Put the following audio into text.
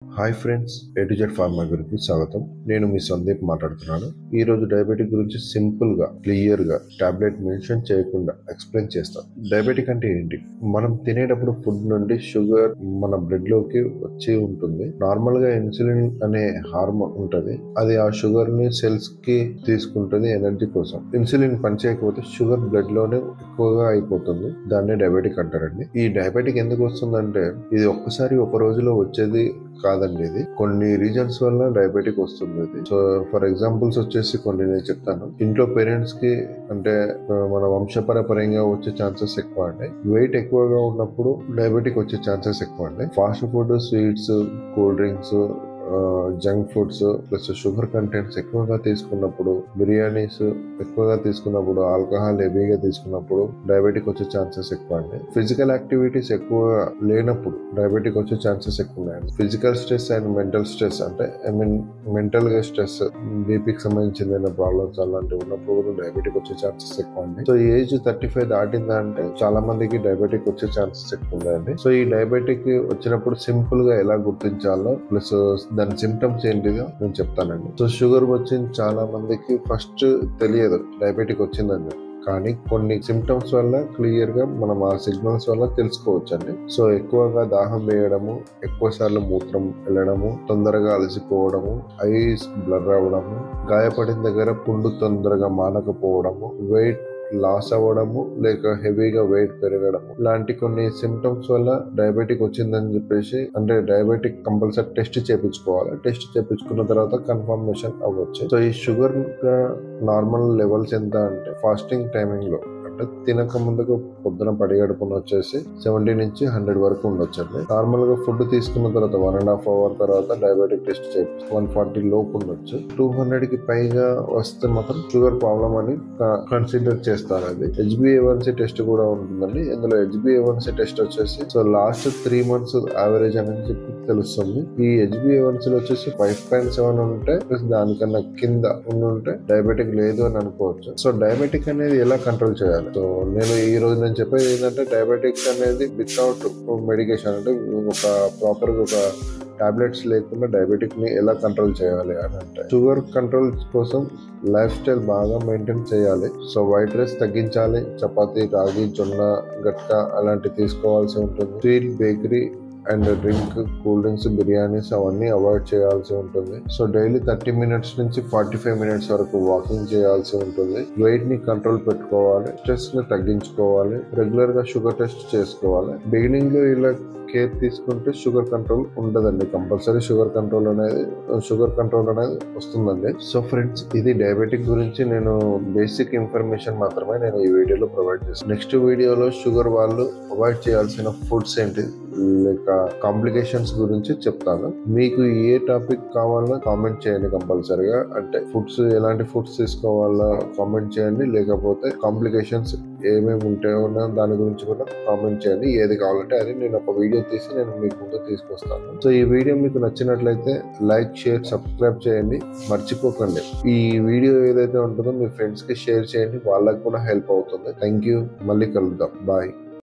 Hi friends, A to Z pharma గురించి స్వాగతం. నేను మీ సందీప్ మాట్లాడుతున్నాను. ఈ రోజు డయాబెటిక్ గురించి సింపుల్ గా క్లియర్ గా టాబ్లెట్ మెన్షన్ చేయకుండా ఎక్స్ప్లెయిన్ చేస్తాను. డయాబెటిక్ అంటే ఏంటి? మనం తినేటప్పుడు ఫుడ్ నుండి షుగర్ మన బ్లడ్ లోకి వచ్చి ఉంటుంది. నార్మల్ గా ఇన్సులిన్ అనే హార్మోన్ ఉంటది. అది ఆ షుగర్ ని సెల్స్ కి తీసుకుంటుంది ఎనర్జీ కోసం. ఇన్సులిన్ పనిచేయకపోతే షుగర్ బ్లడ్ లోనే ఎక్కువగా అయిపోతుంది. దాన్నే డయాబెటిక్ అంటారండి. ఈ డయాబెటిక్ ఎందుకు వస్తుందంటే ఇది ఒక్కసారి ఒక రోజులో వచ్చేది కాదండి. ఇది కొన్ని రీజన్స్ వల్ల డయాబెటిక్ వస్తుంది. సో ఫర్ ఎగ్జాంపుల్స్ వచ్చేసి కొన్ని నేను చెప్తాను. ఇంట్లో పేరెంట్స్ కి అంటే మన వంశపరపరంగా వచ్చే ఛాన్సెస్ ఎక్కువ అండి. వెయిట్ ఎక్కువగా ఉన్నప్పుడు డయాబెటిక్ వచ్చే ఛాన్సెస్ ఎక్కువ అండి. Fast food, sweets, cool drinks, junk foods plus sugar contents ఎక్కువగా తీసుకున్నప్పుడు, బిర్యానీస్ ఎక్కువగా తీసుకున్నప్పుడు, ఆల్కహాల్ హెవీగా తీసుకున్నప్పుడు డయాబెటిక్ వచ్చే ఛాన్సెస్ ఎక్కువ అండి. ఫిజికల్ యాక్టివిటీస్ ఎక్కువగా లేనప్పుడు డయాబెటిక్ వచ్చే ఛాన్సెస్ ఎక్కువ ఉన్నాయండి. Physical stress and mental stress అంటే మెంటల్ గా స్ట్రెస్, బీపీకి సంబంధించిన ప్రాబ్లమ్స్ అలాంటివి ఉన్నప్పుడు కూడా డయాబెటిక్ వచ్చే ఛాన్సెస్ ఎక్కువ అండి. సో ఏజ్ 35 దాటిందా అంటే చాలా మందికి డయాబెటిక్ వచ్చే ఛాన్సెస్ ఎక్కువ ఉన్నాయండి. సో ఈ డయాబెటిక్ వచ్చినప్పుడు సింపుల్ గా ఎలా గుర్తించాలో ప్లస్ దాని సిమ్టమ్స్ ఏంటిదో నేను చెప్తానండి. సో షుగర్ వచ్చింది చాలా మందికి ఫస్ట్ తెలియదు డయాబెటిక్ వచ్చిందని, కానీ కొన్ని సిమ్టమ్స్ వల్ల క్లియర్ గా మనం ఆ సిగ్నల్స్ వల్ల తెలుసుకోవచ్చు అండి. సో ఎక్కువగా దాహం వేయడము, ఎక్కువ సార్లు మూత్రం వెళ్ళడము, తొందరగా అలసిపోవడము, ఐస్ బ్లర్ అవ్వడము, గాయపడిన దగ్గర పుండు తొందరగా మానకపోవడము, వెయిట్ లాస్ అవ్వడము, లేక హెవీగా వెయిట్ పెరగడము, ఇలాంటి కొన్ని సిమ్టమ్స్ వల్ల డయాబెటిక్ వచ్చిందని చెప్పేసి అంటే డయాబెటిక్ కంపల్సరీ టెస్ట్ చేయించుకోవాలి. టెస్ట్ చేయించుకున్న తర్వాత కన్ఫర్మేషన్ అవ్వచ్చు. సో ఈ షుగర్ నార్మల్ లెవెల్స్ ఎంత అంటే ఫాస్టింగ్ టైమింగ్ లో అంటే తినక ముందుకు పొద్దున పడిగడుపున వచ్చేసి 70 నుంచి 100 వరకు ఉండొచ్చండి. నార్మల్ గా ఫుడ్ తీసుకున్న తర్వాత 1.5 అవర్ తర్వాత డయాబెటిక్ టెస్ట్ చేసి 140 లోపు ఉండొచ్చు. 200 కి పైగా వస్తే మాత్రం షుగర్ ప్రాబ్లం అని కన్సిడర్ చేస్తారు. అది HbA1c టెస్ట్ కూడా ఉంటుందండి. ఇందులో HbA1c టెస్ట్ వచ్చేసి సో లాస్ట్ 3 months యావరేజ్ అని చెప్పి తెలుస్తుంది. ఈ HbA1c లో వచ్చేసి 5.7 ఉంటే దానికన్నా కింద ఉంటే డయాబెటిక్ లేదు అని అనుకోవచ్చు. సో డయాబెటిక్ అనేది ఎలా కంట్రోల్ చేయాలి? సో నేను చెప్పేది ఏంటంటే డయాబెటిక్స్ అనేది వితౌట్ మెడికేషన్ అంటే ఒక ప్రాపర్ గా ఒక టాబ్లెట్స్ లేకుండా డయాబెటిక్ ని ఎలా కంట్రోల్ చేయాలి అని అంటే షుగర్ కంట్రోల్ కోసం లైఫ్ స్టైల్ బాగా మెయింటైన్ చేయాలి. సో వైట్ రైస్ తగ్గించాలి. చపాతీ, రాగి, జొన్న, గట్కా అలాంటివి తీసుకోవాల్సి ఉంటుంది. Sweet, bakery and drink, cool drinks, biryanis అవన్నీ అవాయిడ్ చేయాల్సి ఉంటుంది. సో డైలీ 30 minutes నుంచి 45 minutes వరకు వాకింగ్ చేయాల్సి ఉంటుంది. వెయిట్ ని కంట్రోల్ పెట్టుకోవాలి. స్ట్రెస్ ని తగ్గించుకోవాలి. రెగ్యులర్ గా షుగర్ టెస్ట్ చేసుకోవాలి. బిగినింగ్ లో ఇలా కేర్ తీసుకుంటే షుగర్ కంట్రోల్ ఉండదండి. కంపల్సరీ షుగర్ కంట్రోల్ అనేది వస్తుందండి. సో ఫ్రెండ్స్, ఇది డయాబెటిక్ గురించి నేను బేసిక్ ఇన్ఫర్మేషన్ మాత్రమే నేను ఈ వీడియోలో ప్రొవైడ్ చేస్తాను. నెక్స్ట్ వీడియోలో షుగర్ వాళ్ళు అవాయిడ్ చేయాల్సిన ఫుడ్స్ ఏంటి లేక కాంప్లికేషన్స్ గురించి చెప్తాను. మీకు ఏ టాపిక్ కావాలో కామెంట్ చేయండి కంపల్సరీగా. అంటే ఫుడ్స్ ఎలాంటి ఫుడ్స్ తీసుకోవాలో కామెంట్ చేయండి, లేకపోతే కాంప్లికేషన్స్ ఏమేమి ఉంటాయో దాని గురించి కూడా కామెంట్ చేయండి. ఏది కావాలంటే అది నేను ఒక వీడియో తీసి నేను మీకు ముందు తీసుకొస్తాను. సో ఈ వీడియో మీకు నచ్చినట్లయితే లైక్, షేర్, సబ్స్క్రైబ్ చేయండి. మర్చిపోకండి, ఈ వీడియో ఏదైతే ఉంటుందో మీ ఫ్రెండ్స్ కి షేర్ చేయండి. వాళ్ళకి కూడా హెల్ప్ అవుతుంది. Thank you. మళ్ళీ కలుద్దాం. బాయ్.